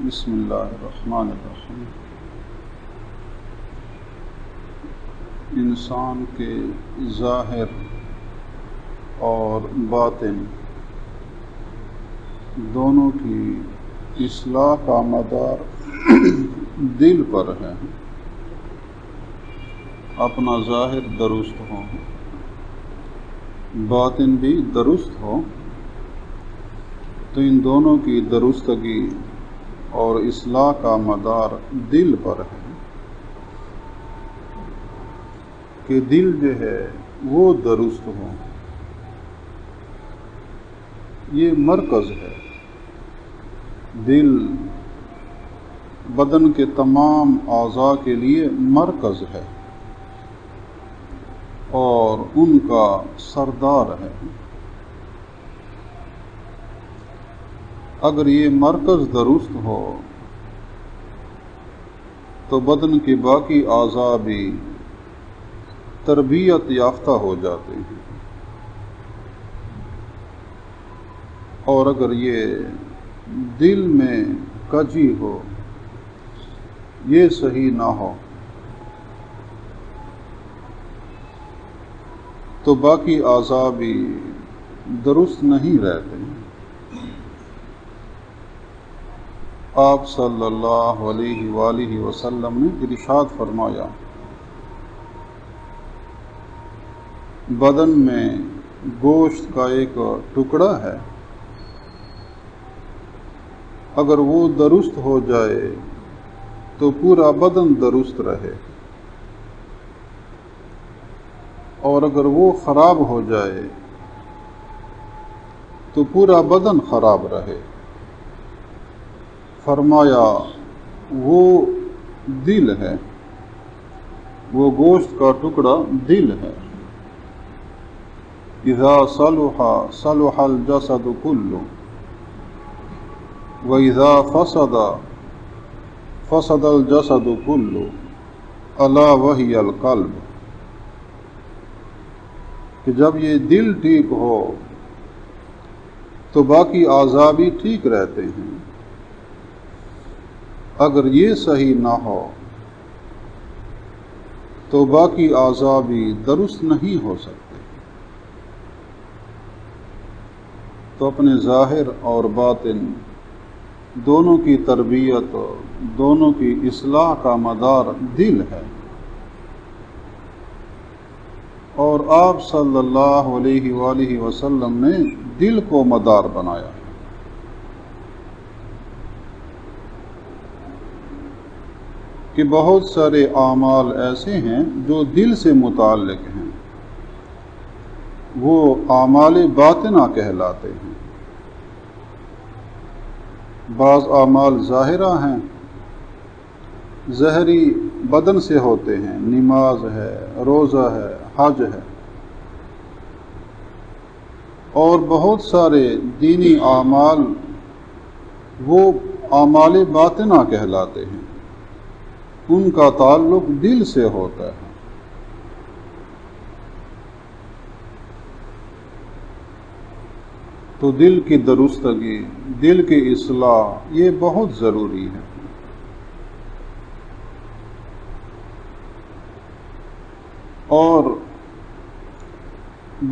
بسم اللہ الرحمن الرحیم۔ انسان کے ظاہر اور باطن دونوں کی اصلاح کا مدار دل پر ہے۔ اپنا ظاہر درست ہو، باطن بھی درست ہو، تو ان دونوں کی درستگی اور اصلاح کا مدار دل پر ہے کہ دل جو ہے وہ درست ہو۔ یہ مرکز ہے۔ دل بدن کے تمام اعضاء کے لیے مرکز ہے اور ان کا سردار ہے۔ اگر یہ مرکز درست ہو تو بدن کے باقی اعضاء بھی تربیت یافتہ ہو جاتے ہیں، اور اگر یہ دل میں کجی ہو، یہ صحیح نہ ہو، تو باقی اعضاء بھی درست نہیں رہتے ہیں۔ آپ صلی اللہ علیہ وآلہ وسلم نے ارشاد فرمایا، بدن میں گوشت کا ایک ٹکڑا ہے، اگر وہ درست ہو جائے تو پورا بدن درست رہے، اور اگر وہ خراب ہو جائے تو پورا بدن خراب رہے۔ فرمایا وہ دل ہے، وہ گوشت کا ٹکڑا دل ہے۔ اذا صلح صلح الجسد كله واذا فسد فسد الجسد كله الا وهي القلب، کہ جب یہ دل ٹھیک ہو تو باقی اعضاء بھی ٹھیک رہتے ہیں، اگر یہ صحیح نہ ہو تو باقی اعضاء بھی درست نہیں ہو سکتے۔ تو اپنے ظاہر اور باطن دونوں کی تربیت، دونوں کی اصلاح کا مدار دل ہے، اور آپ صلی اللہ علیہ وآلہ وسلم نے دل کو مدار بنایا۔ کہ بہت سارے اعمال ایسے ہیں جو دل سے متعلق ہیں، وہ اعمال باطنہ کہلاتے ہیں۔ بعض اعمال ظاہرہ ہیں، ظاہری بدن سے ہوتے ہیں، نماز ہے، روزہ ہے، حج ہے، اور بہت سارے دینی اعمال وہ اعمال باطنہ کہلاتے ہیں، ان کا تعلق دل سے ہوتا ہے۔ تو دل کی درستگی، دل کی اصلاح یہ بہت ضروری ہے۔ اور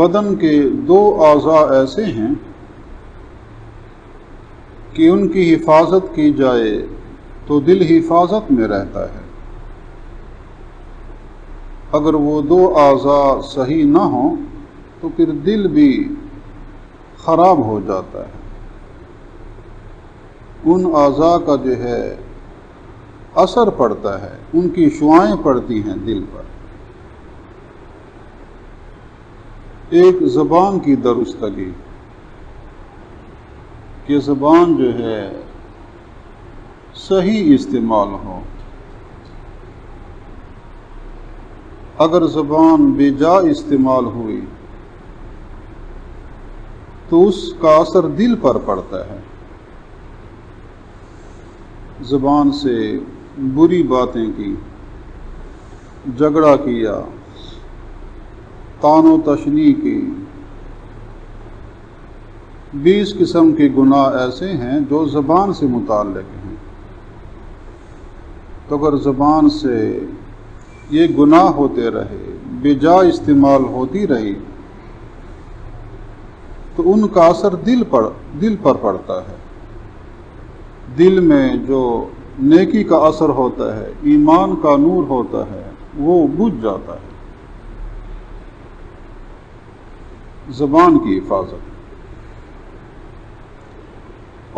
بدن کے دو اعضاء ایسے ہیں کہ ان کی حفاظت کی جائے تو دل حفاظت میں رہتا ہے، اگر وہ دو اعضاء صحیح نہ ہوں تو پھر دل بھی خراب ہو جاتا ہے۔ ان اعضاء کا جو ہے اثر پڑتا ہے، ان کی شعاعیں پڑتی ہیں دل پر۔ ایک زبان کی درستگی، کہ زبان جو ہے صحیح استعمال ہو۔ اگر زبان بے جا استعمال ہوئی تو اس کا اثر دل پر پڑتا ہے۔ زبان سے بری باتیں کی، جھگڑا کیا، طعن و تشنیع کی، 20 قسم کے گناہ ایسے ہیں جو زبان سے متعلق ہیں۔ تو اگر زبان سے یہ گناہ ہوتے رہے، بے جا استعمال ہوتی رہی، تو ان کا اثر دل پر پڑتا ہے۔ دل میں جو نیکی کا اثر ہوتا ہے، ایمان کا نور ہوتا ہے، وہ بجھ جاتا ہے۔ زبان کی حفاظت۔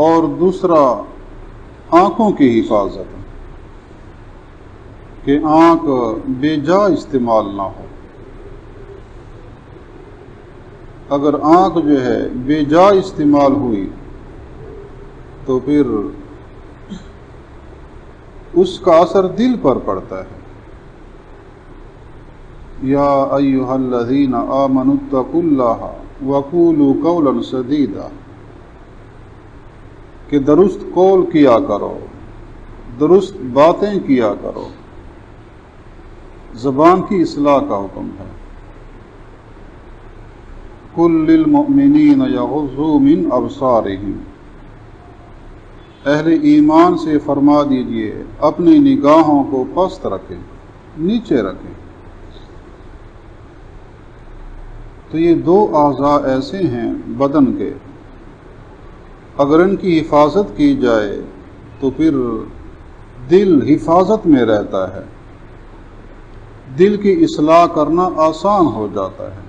اور دوسرا آنکھوں کی حفاظت، کہ آنکھ بے جا استعمال نہ ہو۔ اگر آنکھ جو ہے بے جا استعمال ہوئی تو پھر اس کا اثر دل پر پڑتا ہے۔ یا ایھا الذین آمنوا اتقوا اللہ وقولوا قولا سدیدا، کہ درست قول کیا کرو، درست باتیں کیا کرو۔ زبان کی اصلاح کا حکم ہے۔ قل للمؤمنین یغضوا من ابصارہم، اہل ایمان سے فرما دیجئے اپنی نگاہوں کو پست رکھیں، نیچے رکھیں۔ تو یہ دو اعضاء ایسے ہیں بدن کے، اگر ان کی حفاظت کی جائے تو پھر دل حفاظت میں رہتا ہے، دل کی اصلاح کرنا آسان ہو جاتا ہے۔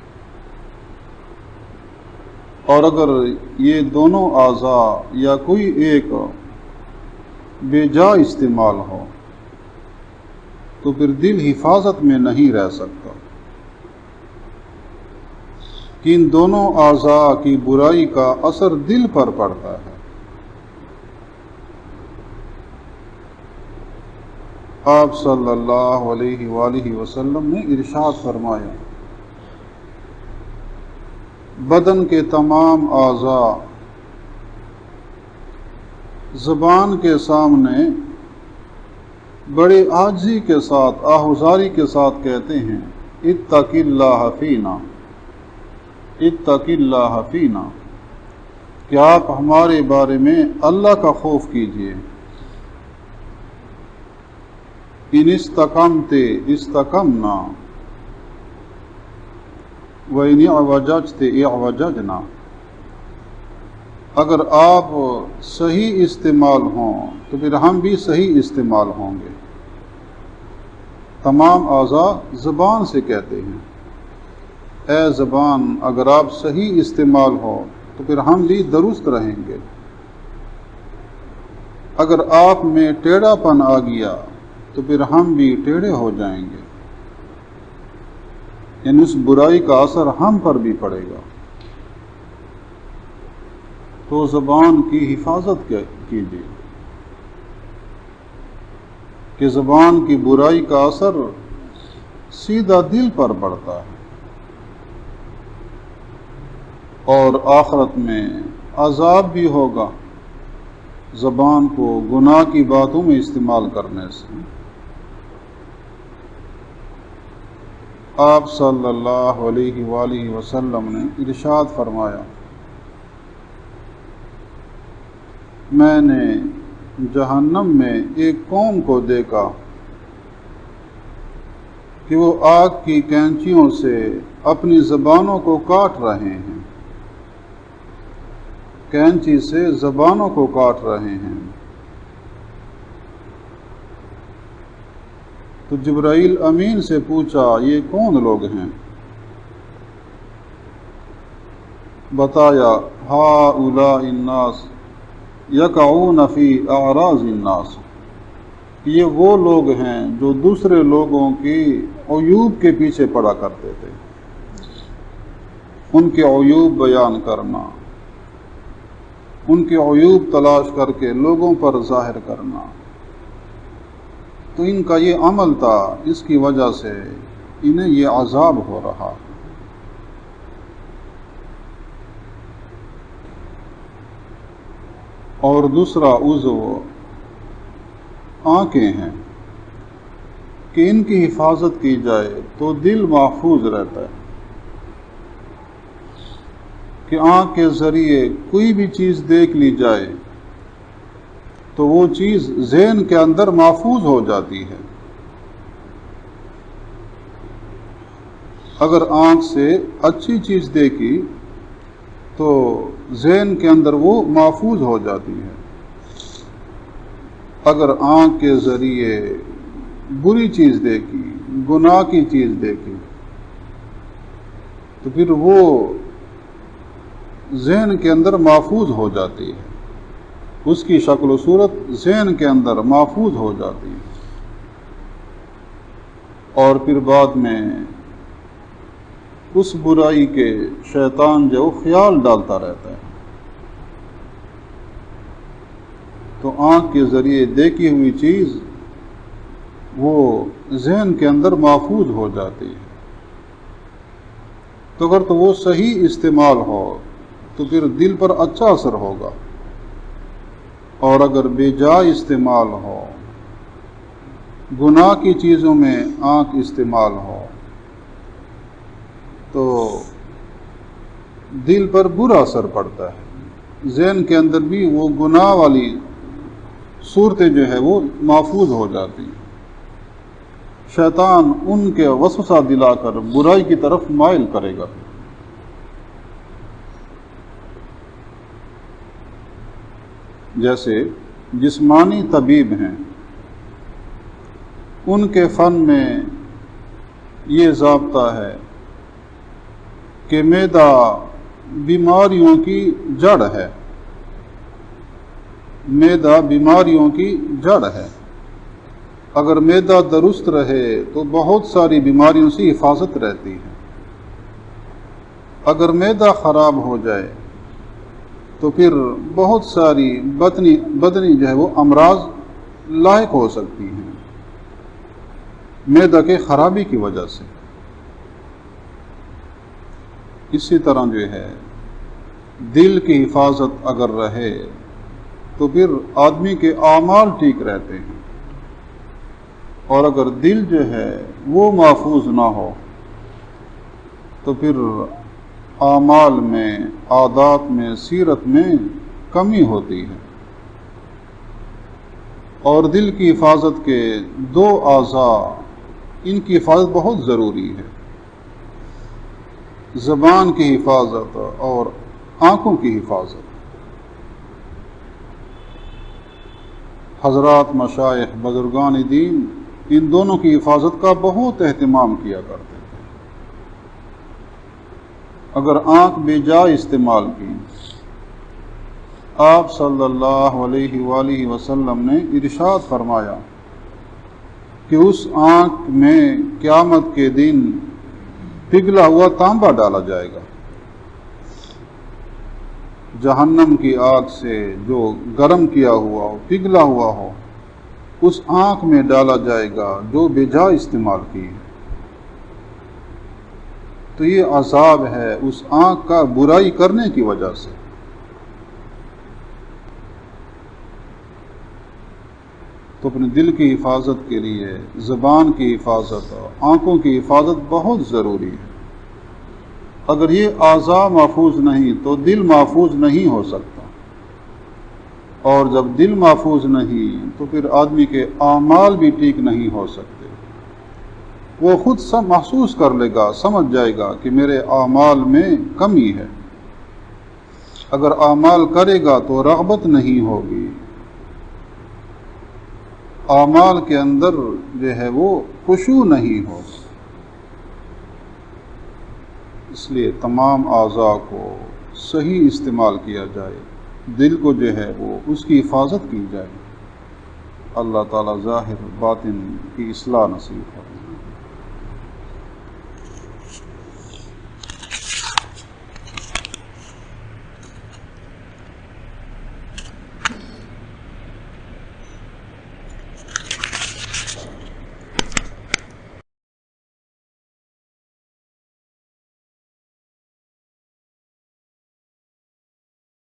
اور اگر یہ دونوں اعضاء یا کوئی ایک بے جا استعمال ہو تو پھر دل حفاظت میں نہیں رہ سکتا، کہ ان دونوں اعضاء کی برائی کا اثر دل پر پڑتا ہے۔ آپ صلی اللہ علیہ وآلہ وسلم نے ارشاد فرمایا، بدن کے تمام اعضاء زبان کے سامنے بڑے عاجزی کے ساتھ، آہوزاری کے ساتھ کہتے ہیں، اتق اللہ فینا، اتق اللہ فینا، کہ آپ ہمارے بارے میں اللہ کا خوف کیجئے۔ ان استقمت استقمنا وَإِنِ اعوججت اعوججنا، اگر آپ صحیح استعمال ہوں تو پھر ہم بھی صحیح استعمال ہوں گے۔ تمام اعضاء زبان سے کہتے ہیں، اے زبان اگر آپ صحیح استعمال ہو تو پھر ہم بھی درست رہیں گے، اگر آپ میں ٹیڑھا پن آ گیا تو پھر ہم بھی ٹیڑھے ہو جائیں گے، یعنی اس برائی کا اثر ہم پر بھی پڑے گا۔ تو زبان کی حفاظت کیجیے، کہ زبان کی برائی کا اثر سیدھا دل پر پڑتا ہے، اور آخرت میں عذاب بھی ہوگا زبان کو گناہ کی باتوں میں استعمال کرنے سے۔ آپ صلی اللہ علیہ وآلہ وسلم نے ارشاد فرمایا، میں نے جہنم میں ایک قوم کو دیکھا کہ وہ آگ کی کینچیوں سے اپنی زبانوں کو کاٹ رہے ہیں، کینچی سے زبانوں کو کاٹ رہے ہیں۔ تو جبرائیل امین سے پوچھا، یہ کون لوگ ہیں؟ بتایا، ہؤلاء الناس یقعون فی اعراض الناس، یہ وہ لوگ ہیں جو دوسرے لوگوں کی عیوب کے پیچھے پڑا کرتے تھے، ان کے عیوب بیان کرنا، ان کے عیوب تلاش کر کے لوگوں پر ظاہر کرنا۔ تو ان کا یہ عمل تھا، اس کی وجہ سے انہیں یہ عذاب ہو رہا۔ اور دوسرا عضو آنکھیں ہیں، کہ ان کی حفاظت کی جائے تو دل محفوظ رہتا ہے، کہ آنکھ کے ذریعے کوئی بھی چیز دیکھ لی جائے تو وہ چیز ذہن کے اندر محفوظ ہو جاتی ہے۔ اگر آنکھ سے اچھی چیز دیکھی تو ذہن کے اندر وہ محفوظ ہو جاتی ہے۔ اگر آنکھ کے ذریعے بری چیز دیکھی، گناہ کی چیز دیکھی، تو پھر وہ ذہن کے اندر محفوظ ہو جاتی ہے، اس کی شکل و صورت ذہن کے اندر محفوظ ہو جاتی ہے، اور پھر بعد میں اس برائی کے شیطان جو خیال ڈالتا رہتا ہے، تو آنکھ کے ذریعے دیکھی ہوئی چیز وہ ذہن کے اندر محفوظ ہو جاتی ہے۔ تو اگر تو وہ صحیح استعمال ہو تو پھر دل پر اچھا اثر ہوگا، اور اگر بے جا استعمال ہو، گناہ کی چیزوں میں آنکھ استعمال ہو، تو دل پر برا اثر پڑتا ہے، ذہن کے اندر بھی وہ گناہ والی صورتیں جو ہے وہ محفوظ ہو جاتی ہیں، شیطان ان کے وسوسہ دلا کر برائی کی طرف مائل کرے گا۔ جیسے جسمانی طبیب ہیں، ان کے فن میں یہ ضابطہ ہے کہ معدہ بیماریوں کی جڑ ہے، معدہ بیماریوں کی جڑ ہے۔ اگر معدہ درست رہے تو بہت ساری بیماریوں سے حفاظت رہتی ہے، اگر معدہ خراب ہو جائے تو پھر بہت ساری بدنی جو ہے وہ امراض لاحق ہو سکتی ہیں معدہ کے خرابی کی وجہ سے۔ اسی طرح جو ہے دل کی حفاظت اگر رہے تو پھر آدمی کے اعمال ٹھیک رہتے ہیں، اور اگر دل جو ہے وہ محفوظ نہ ہو تو پھر اعمال میں، عادات میں، سیرت میں کمی ہوتی ہے۔ اور دل کی حفاظت کے دو اعضاء، ان کی حفاظت بہت ضروری ہے، زبان کی حفاظت اور آنکھوں کی حفاظت۔ حضرات مشائخ، بزرگان دین ان دونوں کی حفاظت کا بہت اہتمام کیا کرتے ہیں۔ اگر آنکھ بے جا استعمال کی، آپ صلی اللہ علیہ وآلہ وسلم نے ارشاد فرمایا کہ اس آنکھ میں قیامت کے دن پگھلا ہوا تانبا ڈالا جائے گا، جہنم کی آگ سے جو گرم کیا ہوا ہو، پگھلا ہوا ہو، اس آنکھ میں ڈالا جائے گا جو بے جا استعمال کی ہے۔ تو یہ عذاب ہے اس آنکھ کا برائی کرنے کی وجہ سے۔ تو اپنے دل کی حفاظت کے لیے زبان کی حفاظت، آنکھوں کی حفاظت بہت ضروری ہے۔ اگر یہ اعضاء محفوظ نہیں تو دل محفوظ نہیں ہو سکتا، اور جب دل محفوظ نہیں تو پھر آدمی کے اعمال بھی ٹھیک نہیں ہو سکتے۔ وہ خود سب محسوس کر لے گا، سمجھ جائے گا کہ میرے اعمال میں کمی ہے۔ اگر اعمال کرے گا تو رغبت نہیں ہوگی، اعمال کے اندر جو ہے وہ خشوع نہیں ہوگا۔ اس لیے تمام اعضاء کو صحیح استعمال کیا جائے، دل کو جو ہے وہ اس کی حفاظت کی جائے۔ اللہ تعالیٰ ظاہر باطن کی اصلاح نصیب ہو۔